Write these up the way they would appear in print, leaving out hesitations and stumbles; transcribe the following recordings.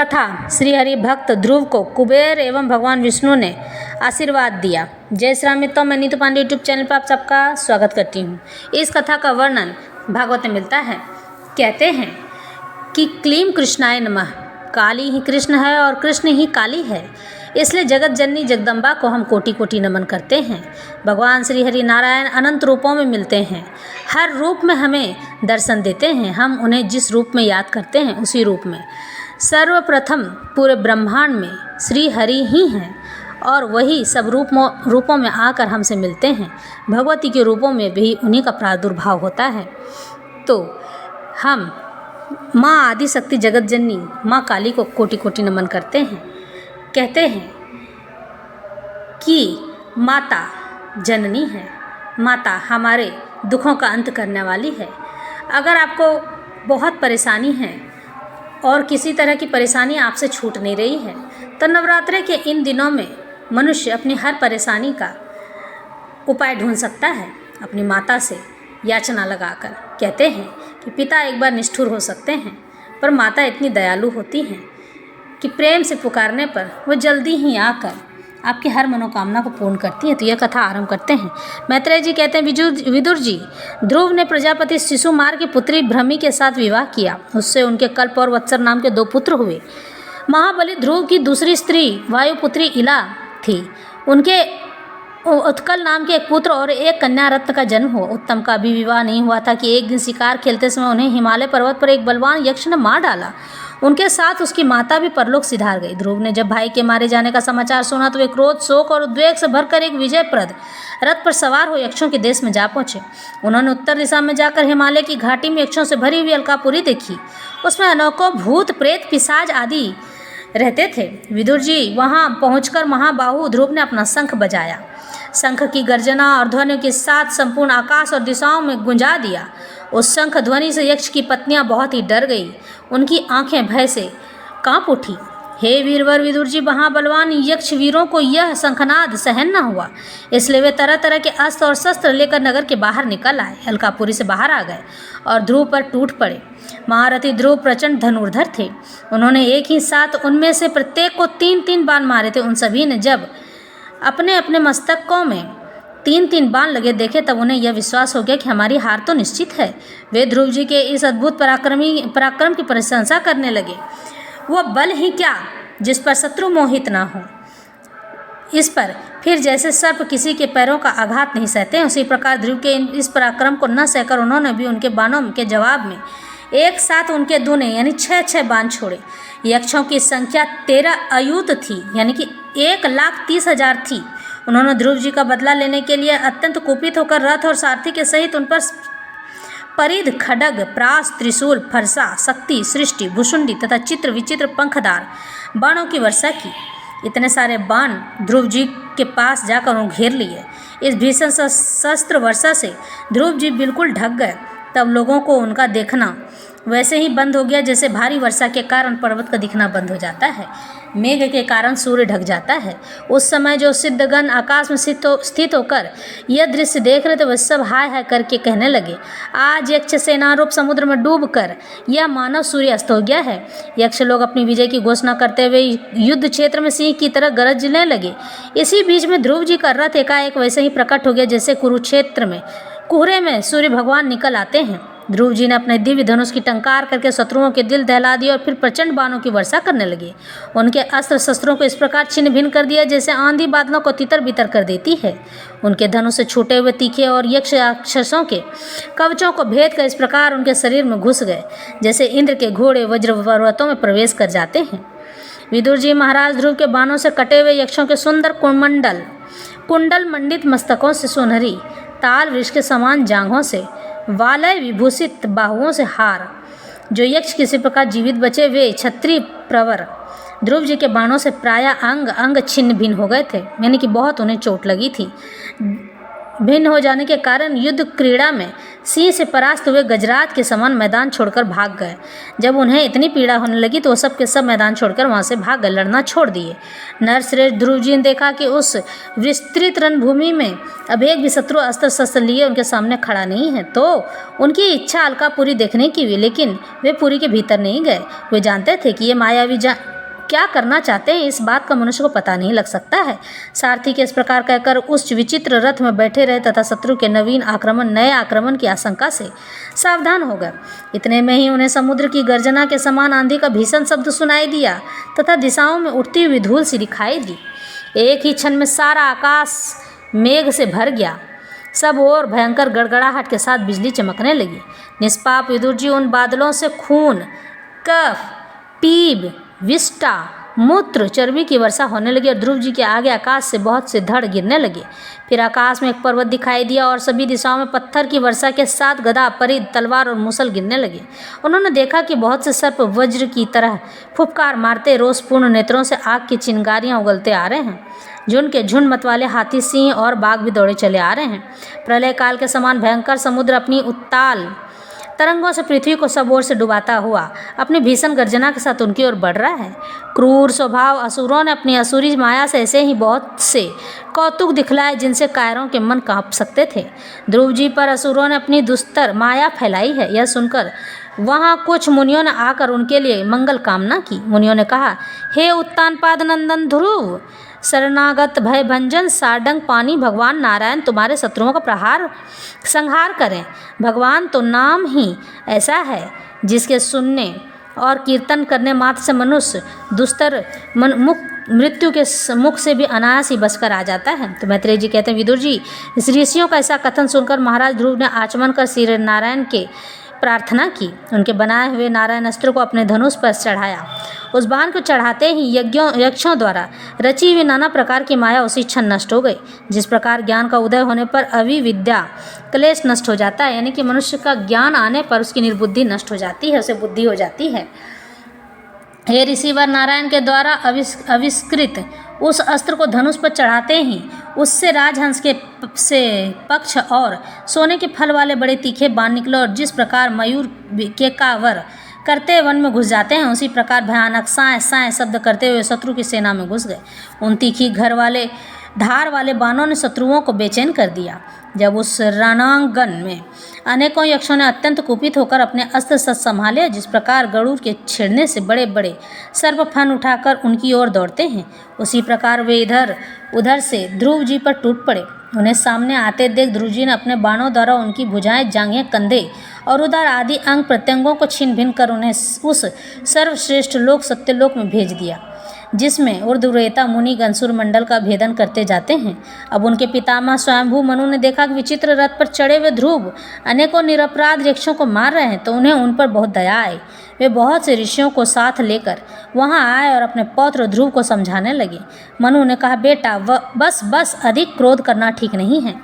कथा। श्री हरि भक्त ध्रुव को कुबेर एवं भगवान विष्णु ने आशीर्वाद दिया। जय श्री राम मित्रों, मैं नीतू पांडे यूट्यूब चैनल पर आप सबका स्वागत करती हूँ। इस कथा का वर्णन भागवत में मिलता है। कहते हैं कि क्लीम कृष्णाय नमः, काली ही कृष्ण है और कृष्ण ही काली है, इसलिए जगत जननी जगदम्बा को हम कोटि कोटि नमन करते हैं। भगवान श्री हरि नारायण अनंत रूपों में मिलते हैं, हर रूप में हमें दर्शन देते हैं। हम उन्हें जिस रूप में याद करते हैं उसी रूप में। सर्वप्रथम पूरे ब्रह्मांड में श्री हरि ही हैं और वही सब रूपों में आकर हमसे मिलते हैं। भगवती के रूपों में भी उन्हीं का प्रादुर्भाव होता है। तो हम माँ आदि शक्ति जगत जननी माँ काली को कोटि कोटि नमन करते हैं। कहते हैं कि माता जननी है, माता हमारे दुखों का अंत करने वाली है। अगर आपको बहुत परेशानी है और किसी तरह की परेशानी आपसे छूट नहीं रही है, तो नवरात्रि के इन दिनों में मनुष्य अपनी हर परेशानी का उपाय ढूंढ सकता है अपनी माता से याचना लगाकर। कहते हैं कि पिता एक बार निष्ठुर हो सकते हैं, पर माता इतनी दयालु होती हैं कि प्रेम से पुकारने पर वो जल्दी ही आकर आपकी हर मनोकामना को पूर्ण करती है। तो यह कथा आरंभ करते हैं। मैत्रेय जी कहते हैं, विदुर जी, ध्रुव ने प्रजापति शिशुमार की पुत्री भ्रमी के साथ विवाह किया। उससे उनके कल्प और वत्सर नाम के 2 पुत्र हुए। महाबली ध्रुव की दूसरी स्त्री वायुपुत्री इला थी। उनके उत्कल नाम के एक पुत्र और एक कन्या रत्न का जन्म हुआ। उत्तम का अभी विवाह नहीं हुआ था कि एक दिन शिकार खेलते समय उन्हें हिमालय पर्वत पर एक बलवान यक्ष ने मार डाला। उनके साथ उसकी माता भी परलोक सिधार गई। ध्रुव ने जब भाई के मारे जाने का समाचार सुना तो वे क्रोध, शोक और उद्वेग से भरकर एक विजयप्रद रथ पर सवार हो यक्षों के देश में जा पहुंचे। उन्होंने उत्तर दिशा में जाकर हिमालय की घाटी में यक्षों से भरी हुई अलकापुरी देखी। उसमें अनेकों भूत, प्रेत, पिशाच आदि रहते थे। विदुर जी वहां पहुंचकर महाबाहु ध्रुव ने अपना शंख बजाया। शंख की गर्जना और ध्वनि के साथ संपूर्ण आकाश और दिशाओं में गुंजा दिया। उस शंख ध्वनि से यक्ष की पत्नियां बहुत ही डर गई। उनकी आंखें भय से कांप उठी। हे वीरवर विदुर जी, महाबलवान यक्ष वीरों को यह शंखनाद सहन न हुआ, इसलिए वे तरह तरह के अस्त्र और शस्त्र लेकर नगर के बाहर निकल आए, अलकापुरी से बाहर आ गए और ध्रुव पर टूट पड़े। महारथी ध्रुव प्रचंड धनुर्धर थे। उन्होंने एक ही साथ उनमें से प्रत्येक को 3-3 बाण मारे थे। उन सभी ने जब अपने अपने मस्तकों में 3-3 बाण लगे देखे, तब उन्हें यह विश्वास हो गया कि हमारी हार तो निश्चित है। वे ध्रुव जी के इस अद्भुत पराक्रम की प्रशंसा करने लगे। वह बल ही क्या जिस पर शत्रु मोहित ना हो। इस पर फिर जैसे सर्प किसी के पैरों का आघात नहीं सहते हैं, उसी प्रकार ध्रुव के इस पराक्रम को न सहकर उन्होंने भी उनके बाणों के जवाब में एक साथ उनके दूने यानी 6-6 बाण छोड़े। यक्षों की संख्या 13 अयूत थी, यानी कि 1,30,000 थी। उन्होंने ध्रुव जी का बदला लेने के लिए अत्यंत कुपित होकर रथ और सारथी के सहित उन पर परिध, खड्ग, प्रास, त्रिशूल, फरसा, शक्ति, सृष्टि, भुषुंडी तथा चित्र विचित्र पंखदार बाणों की वर्षा की। इतने सारे बाण ध्रुव जी के पास जाकर उन्हें घेर लिए। इस भीषण शस्त्र वर्षा से ध्रुव जी बिल्कुल ढक गए। तब लोगों को उनका देखना वैसे ही बंद हो गया जैसे भारी वर्षा के कारण पर्वत का दिखना बंद हो जाता है, मेघ के कारण सूर्य ढक जाता है। उस समय जो सिद्धगण आकाश में स्थित होकर यह दृश्य देख रहे थे, वह सब हाय हाय करके कहने लगे, आज यक्ष सेनारूप समुद्र में डूबकर यह मानव सूर्य अस्त हो गया है। यक्ष लोग अपनी विजय की घोषणा करते हुए युद्ध क्षेत्र में सिंह की तरह गरजने लगे। इसी बीच में ध्रुव जी का रथ एकाएक वैसे ही प्रकट हो गया जैसे कुरुक्षेत्र में कोहरे में सूर्य भगवान निकल आते हैं। ध्रुव जी ने अपने दिव्य धनुष की टंकार करके शत्रुओं के दिल दहला दिए और फिर प्रचंड बाणों की वर्षा करने लगे। उनके अस्त्र शस्त्रों को इस प्रकार छिन्न भिन्न कर दिया जैसे आंधी बादलों को तितर बितर कर देती है। उनके धनुष से छूटे हुए तीखे और यक्ष राक्षसों के कवचों को भेद कर इस प्रकार उनके शरीर में घुस गए जैसे इंद्र के घोड़े वज्र पर्वतों में प्रवेश कर जाते हैं। विदुर जी महाराज, ध्रुव के बाणों से कटे हुए यक्षों के सुंदर कुंडल मंडित मस्तकों से सुनहरी, ताल वृक्ष के समान जांघों से, वालय विभूषित बाहुओं से हार, जो यक्ष किसी प्रकार जीवित बचे वे क्षत्रिय प्रवर ध्रुव जी के बाणों से प्रायः अंग अंग छिन्न भिन्न हो गए थे, यानी कि बहुत उन्हें चोट लगी थी। भिन्न हो जाने के कारण युद्ध क्रीड़ा में सिंह से परास्त हुए गजराज के समान मैदान छोड़कर भाग गए। जब उन्हें इतनी पीड़ा होने लगी तो वो सब के सब मैदान छोड़कर वहाँ से भाग गए, लड़ना छोड़ दिए। नरश्रेष्ठ ध्रुव जी ने देखा कि उस विस्तृत रणभूमि में अब एक भी शत्रु अस्त्र शस्त्र लिए उनके सामने खड़ा नहीं है, तो उनकी इच्छा अलकापुरी देखने की हुई, लेकिन वे पुरी के भीतर नहीं गए। वे जानते थे कि ये मायावी क्या करना चाहते हैं, इस बात का मनुष्य को पता नहीं लग सकता है। सारथी के इस प्रकार कहकर उस विचित्र रथ में बैठे रहे तथा शत्रु के नए आक्रमण की आशंका से सावधान हो गए। इतने में ही उन्हें समुद्र की गर्जना के समान आंधी का भीषण शब्द सुनाई दिया तथा दिशाओं में उठती हुई धूल सी दिखाई दी। एक ही क्षण में सारा आकाश मेघ से भर गया। सब ओर भयंकर गड़गड़ाहट के साथ बिजली चमकने लगी। निष्पाप विदुर जी उन बादलों से खून, कफ, पीप, विष्टा, मूत्र, चर्बी की वर्षा होने लगी और ध्रुव जी के आगे आकाश से बहुत से धड़ गिरने लगे। फिर आकाश में एक पर्वत दिखाई दिया और सभी दिशाओं में पत्थर की वर्षा के साथ गदा, परिध, तलवार और मुसल गिरने लगे। उन्होंने देखा कि बहुत से सर्प वज्र की तरह फुफकार मारते रोषपूर्ण नेत्रों से आग की चिंगारियां उगलते आ रहे हैं। झुंड के झुंड मतवाले हाथी, सिंह और बाघ भी दौड़े चले आ रहे हैं। प्रलय काल के समान भयंकर समुद्र अपनी उत्ताल तरंगों से पृथ्वी को सब ओर से डुबाता हुआ अपनी भीषण गर्जना के साथ उनकी ओर बढ़ रहा है। क्रूर स्वभाव असुरों ने अपनी असुरी माया से ऐसे ही बहुत से कौतुक दिखलाए जिनसे कायरों के मन कांप सकते थे। ध्रुव जी पर असुरों ने अपनी दुस्तर माया फैलाई है, यह सुनकर वहाँ कुछ मुनियों ने आकर उनके लिए मंगल कामना की। मुनियों ने कहा, हे उत्तानपाद नंदन ध्रुव, शरणागत भय भंजन सारंग पानी भगवान नारायण तुम्हारे शत्रुओं का संहार करें। भगवान तो नाम ही ऐसा है जिसके सुनने और कीर्तन करने मात्र से मनुष्य दुस्तर मृत्यु के मुख से भी अनायास ही बचकर आ जाता है। तो मैत्रेय जी कहते हैं, विदुर जी, इस ऋषियों का ऐसा कथन सुनकर महाराज ध्रुव ने आचमन कर श्री नारायण के प्रार्थना की। उनके बनाए हुए नारायण अस्त्र को अपने धनुष पर चढ़ाया। उस बाण को चढ़ाते ही यक्षों द्वारा रची हुई नाना प्रकार की माया उसी क्षण नष्ट हो गई। जिस प्रकार ज्ञान का उदय होने पर अविविद्या क्लेश नष्ट हो जाता है, यानी कि मनुष्य का ज्ञान आने पर उसकी निर्बुद्धि नष्ट हो जाती है, उसे बुद्धि हो जाती है। हे ऋषिवर, नारायण के द्वारा आविष्कृत उस अस्त्र को धनुष पर चढ़ाते ही उससे राजहंस के से पक्ष और सोने के फल वाले बड़े तीखे बाण निकले और जिस प्रकार मयूर के कावर करते वन में घुस जाते हैं, उसी प्रकार भयानक साए साए शब्द करते हुए शत्रु की सेना में घुस गए। उन तीखी धार वाले बाणों ने शत्रुओं को बेचैन कर दिया। जब उस रणांगन में अनेकों यक्षों ने अत्यंत कुपित होकर अपने अस्त्र शस्त्र संभाले, जिस प्रकार गरुड़ के छिड़ने से बड़े बड़े सर्प फन उठाकर उनकी ओर दौड़ते हैं, उसी प्रकार वे इधर उधर से ध्रुव जी पर टूट पड़े। उन्हें सामने आते देख ध्रुव जी ने अपने बाणों द्वारा उनकी भुजाएं, जांघें, कंधे और उदर आदि अंग प्रत्यंगों को छीन भिन कर उन्हें उस सर्वश्रेष्ठ लोक सत्यलोक में भेज दिया, जिसमें ऊर्ध्वरेता मुनि गंसूर मंडल का भेदन करते जाते हैं। अब उनके पितामह स्वयंभू मनु ने देखा कि विचित्र रथ पर चढ़े हुए ध्रुव अनेकों निरपराध यक्षों को मार रहे हैं, तो उन्हें उन पर बहुत दया आई। वे बहुत से ऋषियों को साथ लेकर वहां आए और अपने पौत्र ध्रुव को समझाने लगे। मनु ने कहा, बेटा बस अधिक क्रोध करना ठीक नहीं है।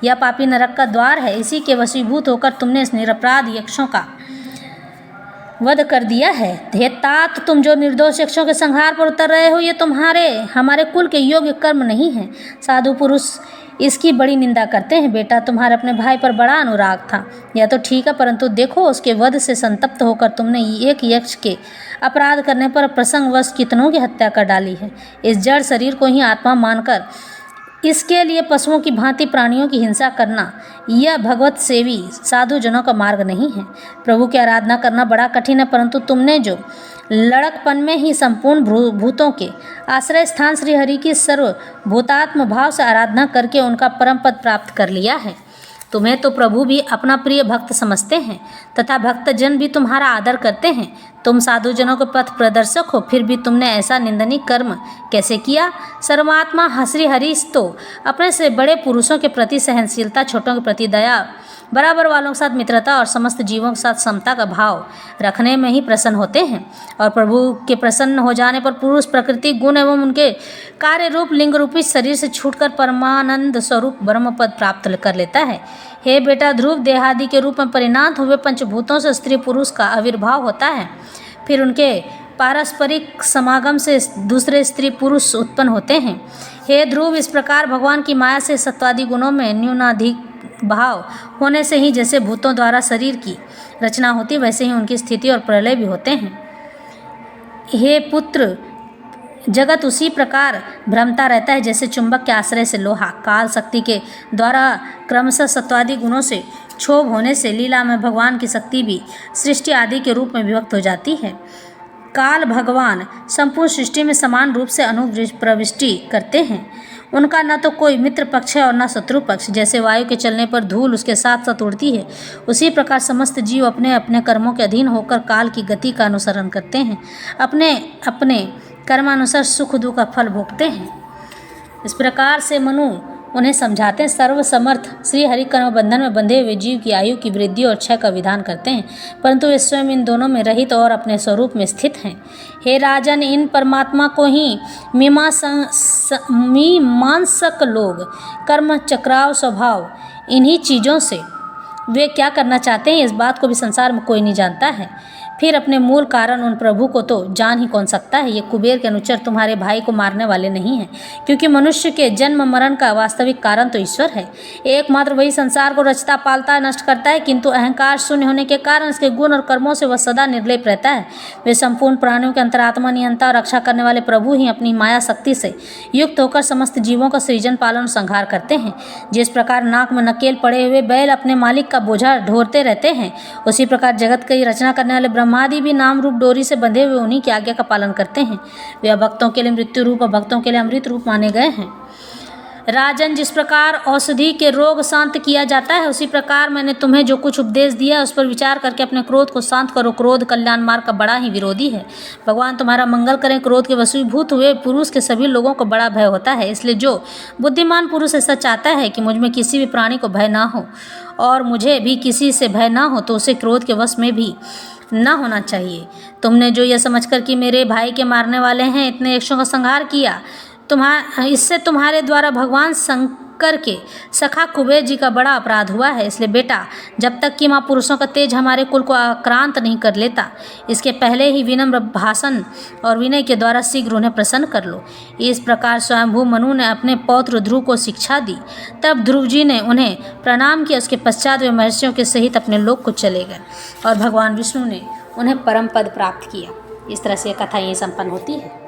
यह पापी नरक का द्वार है, इसी के वशीभूत होकर तुमने इस निरपराध यक्षों का वध कर दिया है। हे तात, तुम जो निर्दोष यक्षों के संहार पर उतर रहे हो, ये हमारे कुल के योग्य कर्म नहीं है। साधु पुरुष इसकी बड़ी निंदा करते हैं। बेटा, तुम्हारे अपने भाई पर बड़ा अनुराग था, यह तो ठीक है, परंतु देखो उसके वध से संतप्त होकर तुमने एक यक्ष के अपराध करने पर प्रसंगवश कितनों की हत्या कर डाली है। इस जड़ शरीर को ही आत्मा मानकर इसके लिए पशुओं की भांति प्राणियों की हिंसा करना, यह भगवत सेवी साधुजनों का मार्ग नहीं है। प्रभु की आराधना करना बड़ा कठिन है, परंतु तुमने जो लड़कपन में ही संपूर्ण भूतों के आश्रय स्थान श्री हरि की सर्वभूतात्म भाव से आराधना करके उनका परम पद प्राप्त कर लिया है। तुम्हें तो प्रभु भी अपना प्रिय भक्त समझते हैं तथा भक्तजन भी तुम्हारा आदर करते हैं। तुम साधुजनों के पथ प्रदर्शक हो, फिर भी तुमने ऐसा निंदनीय कर्म कैसे किया? सर्वात्मा श्री हरि तो अपने से बड़े पुरुषों के प्रति सहनशीलता, छोटों के प्रति दया, बराबर वालों के साथ मित्रता और समस्त जीवों के साथ समता का भाव रखने में ही प्रसन्न होते हैं। और प्रभु के प्रसन्न हो जाने पर पुरुष प्रकृति गुण एवं उनके कार्य रूप लिंग रूपी शरीर से छूटकर परमानंद स्वरूप ब्रह्म पद प्राप्त कर लेता है। हे बेटा ध्रुव, देहादि के रूप में परिणात हुए पंचभूतों से स्त्री पुरुष का आविर्भाव होता है, फिर उनके पारस्परिक समागम से दूसरे स्त्री पुरुष उत्पन्न होते हैं। हे ध्रुव, इस प्रकार भगवान की माया से सत्वादि गुणों में भाव होने से ही जैसे भूतों द्वारा शरीर की रचना होती, वैसे ही उनकी स्थिति और प्रलय भी होते हैं। हे पुत्र, जगत उसी प्रकार भ्रमता रहता है जैसे चुंबक के आश्रय से लोहा काल शक्ति के द्वारा क्रमशः सत्वादि गुणों से क्षोभ होने से लीला में भगवान की शक्ति भी सृष्टि आदि के रूप में विभक्त हो जाती है। काल भगवान संपूर्ण सृष्टि में समान रूप से अनुप्रविष्टि करते हैं। उनका न तो कोई मित्र पक्ष है और न शत्रु पक्ष। जैसे वायु के चलने पर धूल उसके साथ साथ उड़ती है, उसी प्रकार समस्त जीव अपने अपने कर्मों के अधीन होकर काल की गति का अनुसरण करते हैं, अपने अपने कर्मानुसार सुख दुख का फल भोगते हैं। इस प्रकार से मनु उन्हें समझाते हैं। सर्वसमर्थ श्री हरि कर्म बंधन में बंधे हुए जीव की आयु की वृद्धि और क्षय का विधान करते हैं, परंतु वे स्वयं इन दोनों में रहित और अपने स्वरूप में स्थित हैं। हे राजन, इन परमात्मा को ही मीमांसक लोग कर्म चक्राव स्वभाव इन्हीं चीज़ों से वे क्या करना चाहते हैं, इस बात को भी संसार में कोई नहीं जानता है। फिर अपने मूल कारण उन प्रभु को तो जान ही कौन सकता है। ये कुबेर के अनुचर तुम्हारे भाई को मारने वाले नहीं हैं, क्योंकि मनुष्य के जन्म मरण का वास्तविक कारण तो ईश्वर है। एकमात्र वही संसार को रचता पालता है, नष्ट करता है, किंतु अहंकार शून्य होने के कारण इसके गुण और कर्मों से वह सदा निर्लेप रहता है। वे संपूर्ण प्राणियों के अंतरात्मा, नियंता और रक्षा करने वाले प्रभु ही अपनी माया शक्ति से युक्त होकर समस्त जीवों का सृजन पालन और संहार करते हैं। जिस प्रकार नाक में नकेल पड़े हुए बैल अपने मालिक का बोझा ढोरते रहते हैं, उसी प्रकार जगत की रचना करने वाले ब्रह्मादि भी नाम रूप डोरी से बंधे हुए उन्हीं की आज्ञा का पालन करते हैं। वे भक्तों के लिए मृत्यु रूप और भक्तों के लिए अमृत रूप माने गए हैं। राजन, जिस प्रकार औषधि के रोग शांत किया जाता है, उसी प्रकार मैंने तुम्हें जो कुछ उपदेश दिया उस पर विचार करके अपने क्रोध को शांत करो। क्रोध कल्याण मार्ग का बड़ा ही विरोधी है। भगवान तुम्हारा मंगल करें। क्रोध के वशीभूत हुए पुरुष के सभी लोगों को बड़ा भय होता है, इसलिए जो बुद्धिमान पुरुष ऐसा चाहता है कि मुझ में किसी भी प्राणी को भय ना हो और मुझे भी किसी से भय ना हो, तो उसे क्रोध के वश में भी न होना चाहिए। तुमने जो यह समझकर कि मेरे भाई के मारने वाले हैं इतने यक्षों का संहार किया, इससे तुम्हारे द्वारा भगवान शंकर के सखा कुबेर जी का बड़ा अपराध हुआ है। इसलिए बेटा, जब तक कि माँ पुरुषों का तेज हमारे कुल को आक्रांत नहीं कर लेता, इसके पहले ही विनम्र भाषण और विनय के द्वारा शीघ्र उन्हें प्रसन्न कर लो। इस प्रकार स्वयंभू मनु ने अपने पौत्र ध्रुव को शिक्षा दी। तब ध्रुव जी ने उन्हें प्रणाम किया। उसके पश्चात वे महर्षियों के सहित अपने लोक को चले गए और भगवान विष्णु ने उन्हें परम पद प्राप्त किया। इस तरह से कथा यही संपन्न होती है।